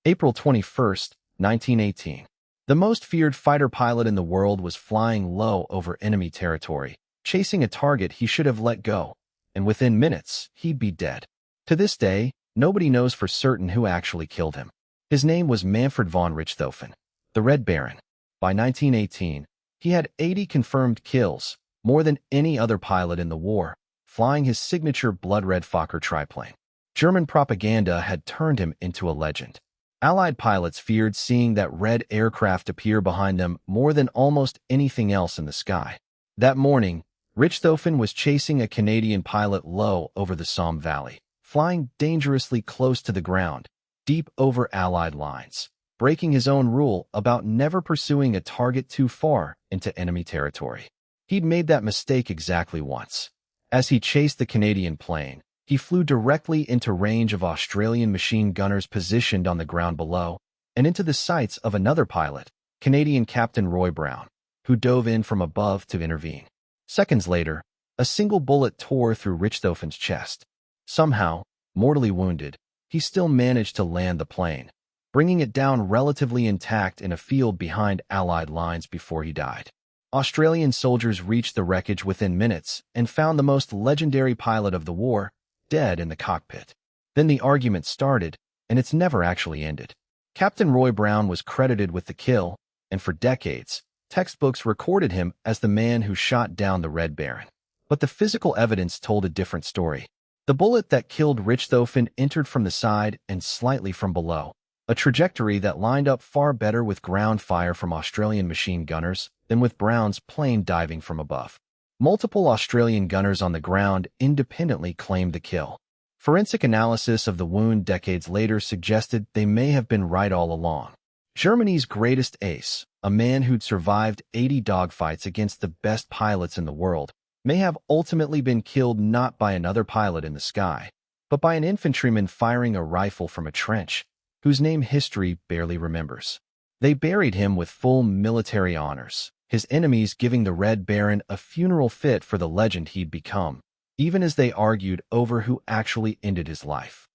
April 21, 1918. The most feared fighter pilot in the world was flying low over enemy territory, chasing a target he should have let go, and within minutes, he'd be dead. To this day, nobody knows for certain who actually killed him. His name was Manfred von Richthofen, the Red Baron. By 1918, he had 80 confirmed kills, more than any other pilot in the war, flying his signature blood-red Fokker triplane. German propaganda had turned him into a legend. Allied pilots feared seeing that red aircraft appear behind them more than almost anything else in the sky. That morning, Richthofen was chasing a Canadian pilot low over the Somme Valley, flying dangerously close to the ground, deep over Allied lines, breaking his own rule about never pursuing a target too far into enemy territory. He'd made that mistake exactly once. As he chased the Canadian plane, he flew directly into range of Australian machine gunners positioned on the ground below, and into the sights of another pilot, Canadian Captain Roy Brown, who dove in from above to intervene. Seconds later, a single bullet tore through Richthofen's chest. Somehow, mortally wounded, he still managed to land the plane, bringing it down relatively intact in a field behind Allied lines before he died. Australian soldiers reached the wreckage within minutes and found the most legendary pilot of the war dead in the cockpit. Then the argument started, and it's never actually ended. Captain Roy Brown was credited with the kill, and for decades, textbooks recorded him as the man who shot down the Red Baron. But the physical evidence told a different story. The bullet that killed Richthofen entered from the side and slightly from below, a trajectory that lined up far better with ground fire from Australian machine gunners than with Brown's plane diving from above. Multiple Australian gunners on the ground independently claimed the kill. Forensic analysis of the wound decades later suggested they may have been right all along. Germany's greatest ace, a man who'd survived 80 dogfights against the best pilots in the world, may have ultimately been killed not by another pilot in the sky, but by an infantryman firing a rifle from a trench, whose name history barely remembers. They buried him with full military honors, his enemies giving the Red Baron a funeral fit for the legend he'd become, even as they argued over who actually ended his life.